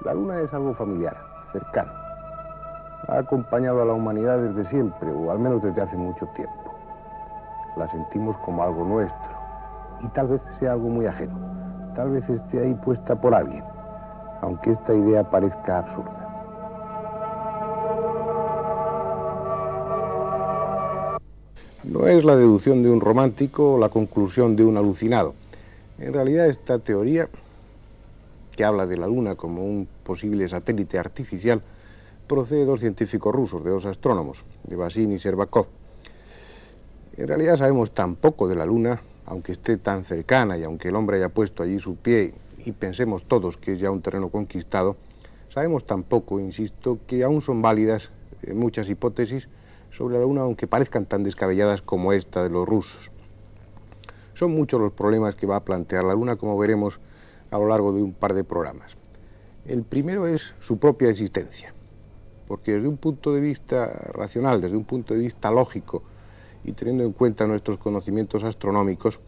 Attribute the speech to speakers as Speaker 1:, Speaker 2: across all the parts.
Speaker 1: La Luna es algo familiar, cercano. Ha acompañado a la humanidad desde siempre, o al menos desde hace mucho tiempo. La sentimos como algo nuestro, y tal vez sea algo muy ajeno. Tal vez esté ahí puesta por alguien, aunque esta idea parezca absurda. No es la deducción de un romántico o la conclusión de un alucinado. En realidad, esta teoría, que habla de la Luna como un posible satélite artificial, procede de dos científicos rusos, de dos astrónomos, de Basin y Shcherbakov. En realidad sabemos tan poco de la Luna, aunque esté tan cercana y aunque el hombre haya puesto allí su pie y pensemos todos que es ya un terreno conquistado, sabemos tan poco, insisto, que aún son válidas muchas hipótesis sobre la Luna, aunque parezcan tan descabelladas como esta de los rusos. Son muchos los problemas que va a plantear la Luna, como veremos a lo largo de un par de programas. El primero es su propia existencia, porque desde un punto de vista racional, desde un punto de vista lógico, y teniendo en cuenta nuestros conocimientos astronómicos,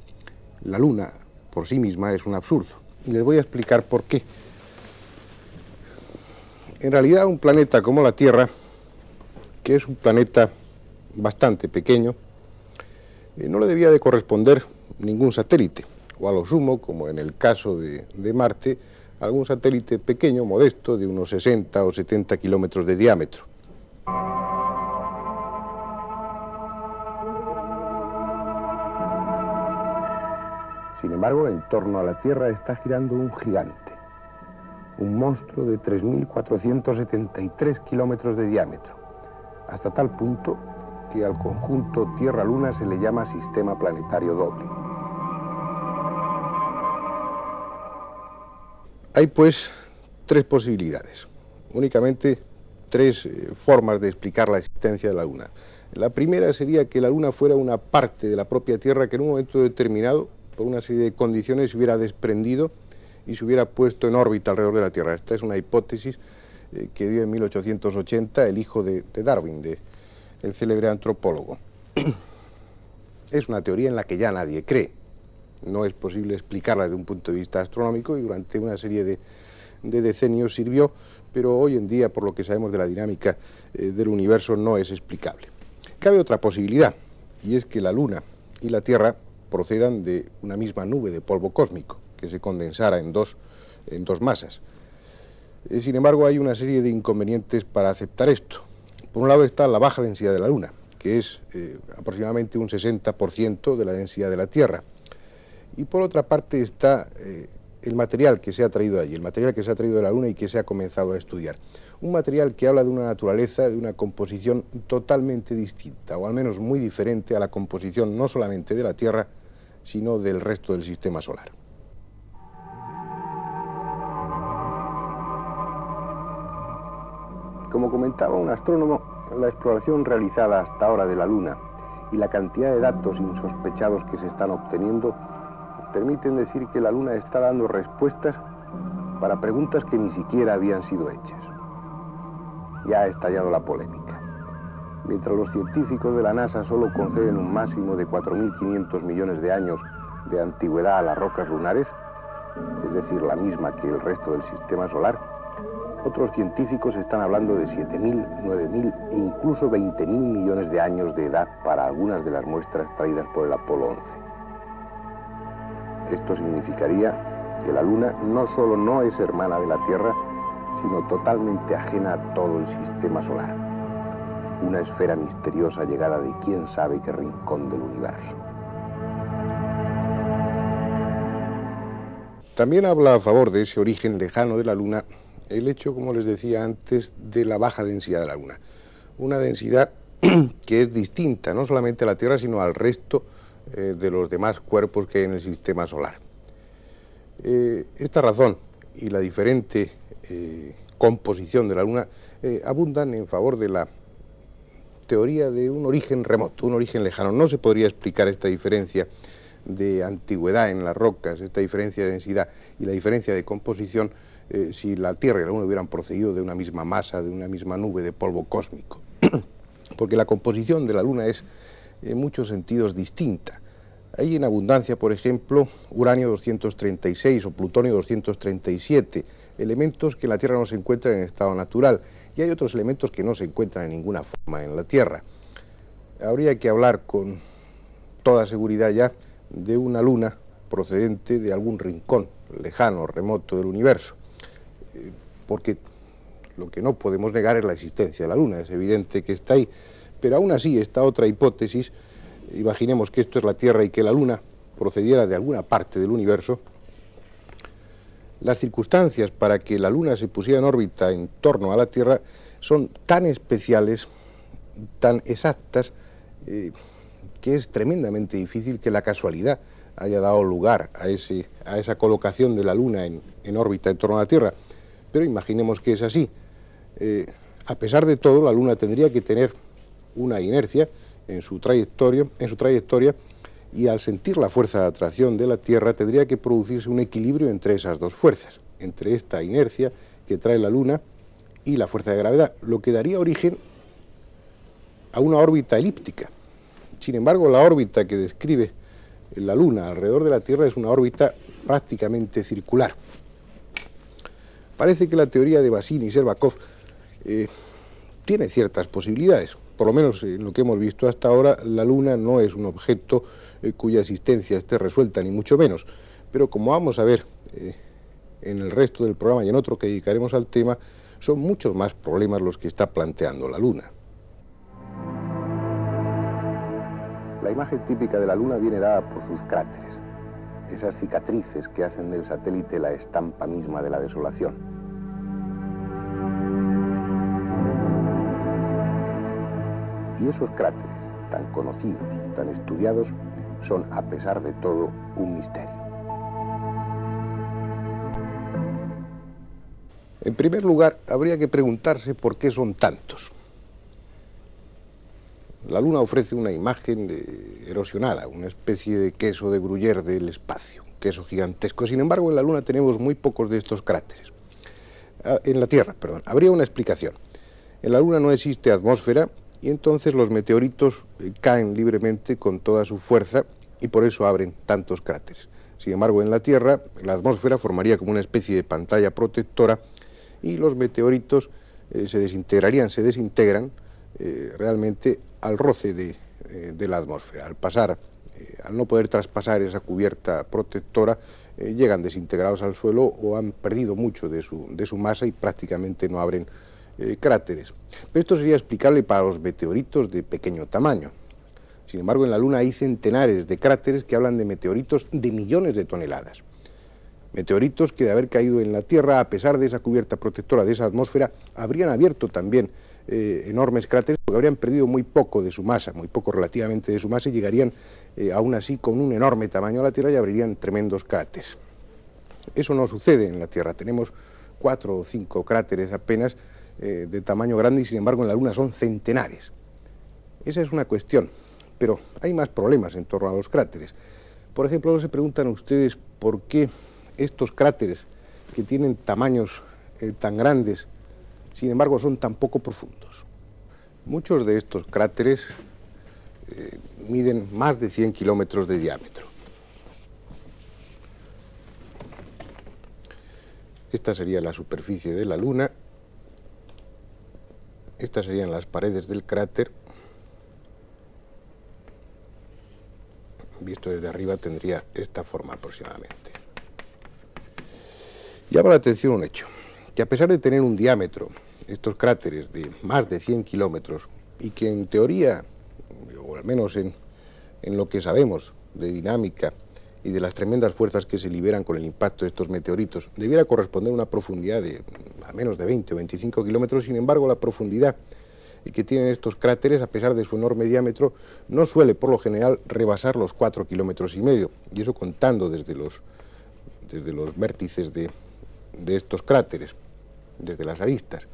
Speaker 1: la Luna por sí misma es un absurdo. Y les voy a explicar por qué. En realidad, un planeta como la Tierra, que es un planeta bastante pequeño, no le debía de corresponder ningún satélite, o a lo sumo, como en el caso de Marte, algún satélite pequeño, modesto, de unos 60 o 70 kilómetros de diámetro. Sin embargo, en torno a la Tierra está girando un gigante, un monstruo de 3.473 kilómetros de diámetro, hasta tal punto que al conjunto Tierra-Luna se le llama sistema planetario doble. Hay pues tres posibilidades, únicamente tres formas de explicar la existencia de la Luna. La primera sería que la Luna fuera una parte de la propia Tierra que en un momento determinado, por una serie de condiciones, se hubiera desprendido y se hubiera puesto en órbita alrededor de la Tierra. Esta es una hipótesis que dio en 1880 el hijo de Darwin, el célebre antropólogo. Es una teoría en la que ya nadie cree. No es posible explicarla desde un punto de vista astronómico y durante una serie de decenios sirvió, pero hoy en día, por lo que sabemos de la dinámica del universo, no es explicable. Cabe otra posibilidad, y es que la Luna y la Tierra procedan de una misma nube de polvo cósmico, que se condensara en dos masas. Sin embargo, hay una serie de inconvenientes para aceptar esto. Por un lado está la baja densidad de la Luna, que es aproximadamente un 60% de la densidad de la Tierra. Y por otra parte está el material que se ha traído allí, el material que se ha traído de la Luna y que se ha comenzado a estudiar. Un material que habla de una naturaleza, de una composición totalmente distinta, o al menos muy diferente a la composición no solamente de la Tierra, sino del resto del sistema solar. Como comentaba un astrónomo, la exploración realizada hasta ahora de la Luna y la cantidad de datos insospechados que se están obteniendo permiten decir que la Luna está dando respuestas para preguntas que ni siquiera habían sido hechas. Ya ha estallado la polémica. Mientras los científicos de la NASA solo conceden un máximo de 4.500 millones de años de antigüedad a las rocas lunares, es decir, la misma que el resto del sistema solar, otros científicos están hablando de 7.000, 9.000 e incluso 20.000 millones de años de edad para algunas de las muestras traídas por el Apolo 11. Esto significaría que la Luna no solo no es hermana de la Tierra, sino totalmente ajena a todo el sistema solar. Una esfera misteriosa llegada de quién sabe qué rincón del universo. También habla a favor de ese origen lejano de la Luna el hecho, como les decía antes, de la baja densidad de la Luna. Una densidad que es distinta no solamente a la Tierra, sino al resto de los demás cuerpos que hay en el sistema solar. Esta razón y la diferente composición de la Luna abundan en favor de la teoría de un origen remoto, un origen lejano. No se podría explicar esta diferencia de antigüedad en las rocas, esta diferencia de densidad y la diferencia de composición si la Tierra y la Luna hubieran procedido de una misma masa, de una misma nube de polvo cósmico. Porque la composición de la Luna es en muchos sentidos distinta. Hay en abundancia, por ejemplo, uranio 236 o plutonio 237, elementos que en la Tierra no se encuentran en estado natural y hay otros elementos que no se encuentran en ninguna forma en la Tierra. Habría que hablar con toda seguridad ya de una luna procedente de algún rincón lejano, remoto del universo, porque lo que no podemos negar es la existencia de la luna, es evidente que está ahí, pero aún así esta otra hipótesis, imaginemos que esto es la Tierra y que la luna procediera de alguna parte del universo, las circunstancias para que la luna se pusiera en órbita en torno a la Tierra son tan especiales, tan exactas, que es tremendamente difícil que la casualidad haya dado lugar a esa colocación de la luna en órbita en torno a la Tierra. Pero imaginemos que es así. A pesar de todo, la luna tendría que tener una inercia en su trayectoria, y al sentir la fuerza de atracción de la Tierra tendría que producirse un equilibrio entre esas dos fuerzas, entre esta inercia que trae la luna y la fuerza de gravedad, lo que daría origen a una órbita elíptica. Sin embargo, la órbita que describe la luna alrededor de la Tierra es una órbita prácticamente circular. Parece que la teoría de Bassin y Shcherbakov tiene ciertas posibilidades. Por lo menos en lo que hemos visto hasta ahora, la luna no es un objeto cuya existencia esté resuelta, ni mucho menos. Pero como vamos a ver en el resto del programa y en otro que dedicaremos al tema, son muchos más problemas los que está planteando la luna. La imagen típica de la luna viene dada por sus cráteres, esas cicatrices que hacen del satélite la estampa misma de la desolación. Y esos cráteres, tan conocidos, tan estudiados, son, a pesar de todo, un misterio. En primer lugar, habría que preguntarse por qué son tantos. La luna ofrece una imagen erosionada, una especie de queso de Gruyère del espacio, queso gigantesco. Sin embargo, en la luna tenemos muy pocos de estos cráteres. En la Tierra, perdón. Habría una explicación. En la luna no existe atmósfera y entonces los meteoritos caen libremente con toda su fuerza y por eso abren tantos cráteres. Sin embargo, en la Tierra, la atmósfera formaría como una especie de pantalla protectora y los meteoritos se desintegran realmente al roce de la atmósfera. Al no poder traspasar esa cubierta protectora, llegan desintegrados al suelo o han perdido mucho de su masa y prácticamente no abren cráteres. Pero esto sería explicable para los meteoritos de pequeño tamaño. Sin embargo, en la Luna hay centenares de cráteres que hablan de meteoritos de millones de toneladas. Meteoritos que de haber caído en la Tierra, a pesar de esa cubierta protectora de esa atmósfera, habrían abierto también enormes cráteres porque habrían perdido muy poco de su masa, muy poco relativamente de su masa, y llegarían aún así con un enorme tamaño a la Tierra y abrirían tremendos cráteres. Eso no sucede en la Tierra, tenemos 4 o 5 cráteres apenas de tamaño grande y sin embargo en la Luna son centenares. Esa es una cuestión, pero hay más problemas en torno a los cráteres. Por ejemplo, se preguntan ustedes por qué estos cráteres que tienen tamaños tan grandes, sin embargo son tan poco profundos. Muchos de estos cráteres miden más de 100 kilómetros de diámetro. Esta sería la superficie de la Luna. Estas serían las paredes del cráter. Visto desde arriba tendría esta forma aproximadamente. Llama la atención un hecho, que a pesar de tener un diámetro, estos cráteres de más de 100 kilómetros, y que en teoría, o al menos en lo que sabemos de dinámica y de las tremendas fuerzas que se liberan con el impacto de estos meteoritos, debiera corresponder a una profundidad de a menos de 20 o 25 kilómetros. Sin embargo, la profundidad que tienen estos cráteres, a pesar de su enorme diámetro, no suele por lo general rebasar los 4,5 kilómetros, y eso contando desde los vértices de estos cráteres, desde las aristas.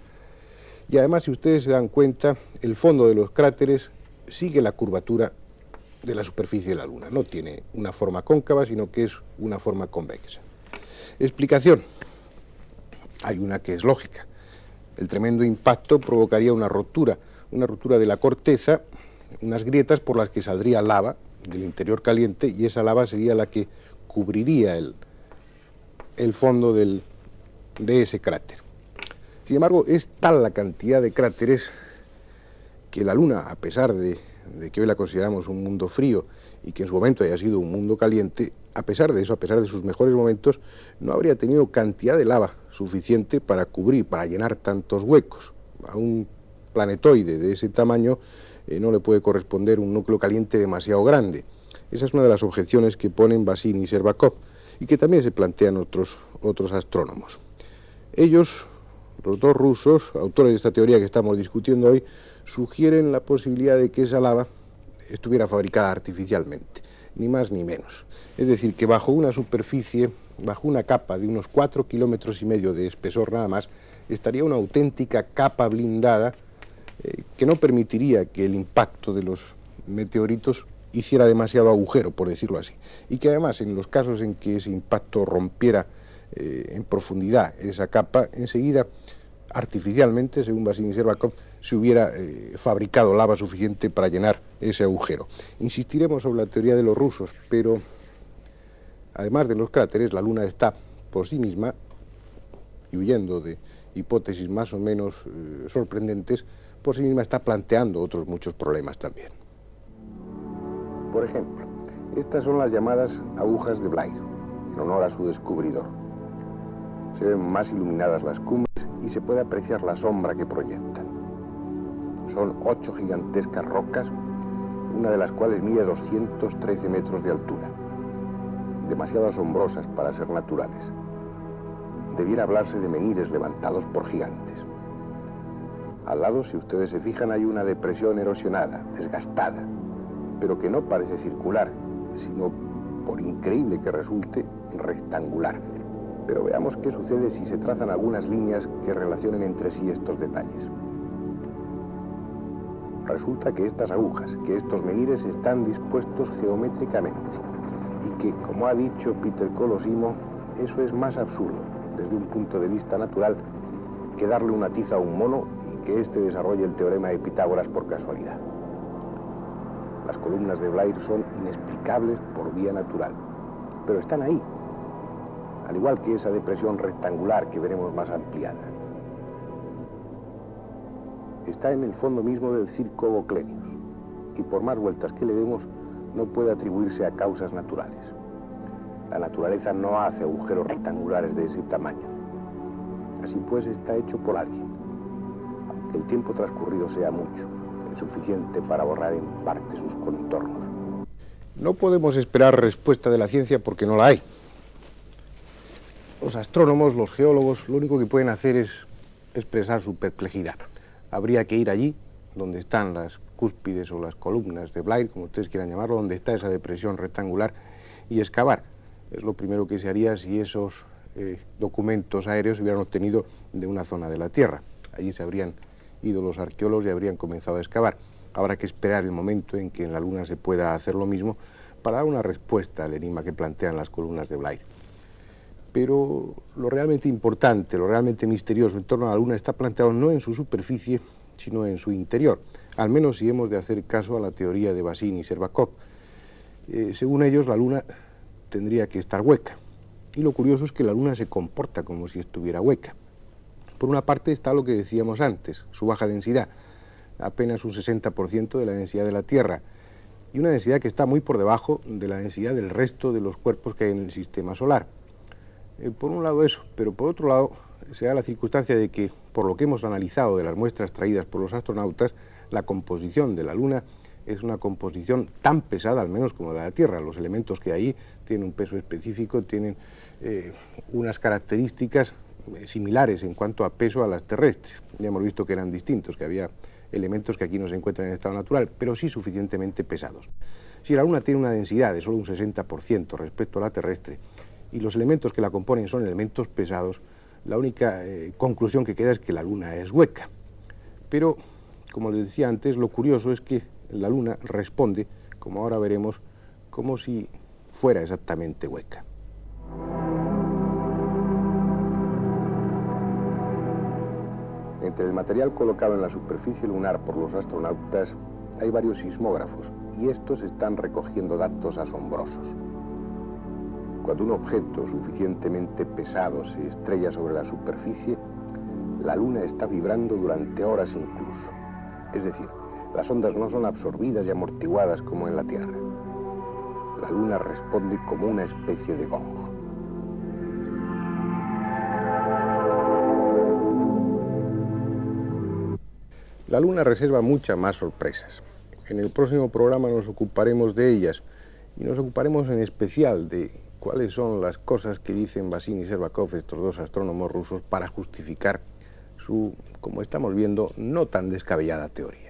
Speaker 1: Y además, si ustedes se dan cuenta, el fondo de los cráteres sigue la curvatura de la superficie de la Luna. No tiene una forma cóncava, sino que es una forma convexa. Explicación. Hay una que es lógica. El tremendo impacto provocaría una rotura de la corteza, unas grietas por las que saldría lava del interior caliente, y esa lava sería la que cubriría el fondo del de ese cráter. Sin embargo, es tal la cantidad de cráteres que la Luna, a pesar de que hoy la consideramos un mundo frío y que en su momento haya sido un mundo caliente, a pesar de eso, a pesar de sus mejores momentos, no habría tenido cantidad de lava suficiente para cubrir, para llenar tantos huecos. A un planetoide de ese tamaño no le puede corresponder un núcleo caliente demasiado grande. Esa es una de las objeciones que ponen Bazin y Shcherbakov y que también se plantean otros astrónomos. Ellos, los dos rusos, autores de esta teoría que estamos discutiendo hoy, sugieren la posibilidad de que esa lava estuviera fabricada artificialmente, ni más ni menos. Es decir, que bajo una superficie, bajo una capa de unos 4,5 kilómetros de espesor nada más, estaría una auténtica capa blindada que no permitiría que el impacto de los meteoritos hiciera demasiado agujero, por decirlo así. Y que además, en los casos en que ese impacto rompiera en profundidad esa capa, enseguida, artificialmente, según Bazin y Shcherbakov, se hubiera fabricado lava suficiente para llenar ese agujero. Insistiremos sobre la teoría de los rusos, pero además de los cráteres, la Luna está por sí misma, y huyendo de hipótesis más o menos sorprendentes, por sí misma está planteando otros muchos problemas también. Por ejemplo, estas son las llamadas agujas de Blair, en honor a su descubridor. Se ven más iluminadas las cumbres y se puede apreciar la sombra que proyectan. Son 8 gigantescas rocas, una de las cuales mide 213 metros de altura. Demasiado asombrosas para ser naturales. Debiera hablarse de menhires levantados por gigantes. Al lado, si ustedes se fijan, hay una depresión erosionada, desgastada, pero que no parece circular, sino, por increíble que resulte, rectangular. Pero veamos qué sucede si se trazan algunas líneas que relacionen entre sí estos detalles. Resulta que estas agujas, que estos menhires están dispuestos geométricamente y que, como ha dicho Peter Colosimo, eso es más absurdo desde un punto de vista natural que darle una tiza a un mono y que éste desarrolle el teorema de Pitágoras por casualidad. Las columnas de Blair son inexplicables por vía natural, pero están ahí, al igual que esa depresión rectangular que veremos más ampliada. Está en el fondo mismo del circo Goclenius, y por más vueltas que le demos, no puede atribuirse a causas naturales. La naturaleza no hace agujeros rectangulares de ese tamaño. Así pues, está hecho por alguien, aunque el tiempo transcurrido sea mucho, insuficiente para borrar en parte sus contornos. No podemos esperar respuesta de la ciencia porque no la hay. Los astrónomos, los geólogos, lo único que pueden hacer es expresar su perplejidad. Habría que ir allí, donde están las cúspides o las columnas de Blair, como ustedes quieran llamarlo, donde está esa depresión rectangular, y excavar. Es lo primero que se haría si esos documentos aéreos se hubieran obtenido de una zona de la Tierra. Allí se habrían ido los arqueólogos y habrían comenzado a excavar. Habrá que esperar el momento en que en la Luna se pueda hacer lo mismo para dar una respuesta al enigma que plantean las columnas de Blair. Pero lo realmente importante, lo realmente misterioso en torno a la Luna está planteado no en su superficie, sino en su interior, al menos si hemos de hacer caso a la teoría de Bazin y Shcherbakov. Según ellos, la Luna tendría que estar hueca, y lo curioso es que la Luna se comporta como si estuviera hueca. Por una parte está lo que decíamos antes, su baja densidad, apenas un 60% de la densidad de la Tierra, y una densidad que está muy por debajo de la densidad del resto de los cuerpos que hay en el sistema solar. Por un lado eso, pero por otro lado se da la circunstancia de que, por lo que hemos analizado de las muestras traídas por los astronautas, la composición de la Luna es una composición tan pesada, al menos como la de la Tierra. Los elementos que hay tienen un peso específico, tienen unas características similares en cuanto a peso a las terrestres. Ya hemos visto que eran distintos, que había elementos que aquí no se encuentran en estado natural, pero sí suficientemente pesados. Si la Luna tiene una densidad de solo un 60% respecto a la terrestre, y los elementos que la componen son elementos pesados, la única conclusión que queda es que la Luna es hueca. Pero, como les decía antes, lo curioso es que la Luna responde, como ahora veremos, como si fuera exactamente hueca. Entre el material colocado en la superficie lunar por los astronautas hay varios sismógrafos, y estos están recogiendo datos asombrosos. Cuando un objeto suficientemente pesado se estrella sobre la superficie, la Luna está vibrando durante horas incluso. Es decir, las ondas no son absorbidas y amortiguadas como en la Tierra. La Luna responde como una especie de gong. La Luna reserva muchas más sorpresas. En el próximo programa nos ocuparemos de ellas y nos ocuparemos en especial de cuáles son las cosas que dicen Basin y Shcherbakov, estos dos astrónomos rusos, para justificar su, como estamos viendo, no tan descabellada teoría.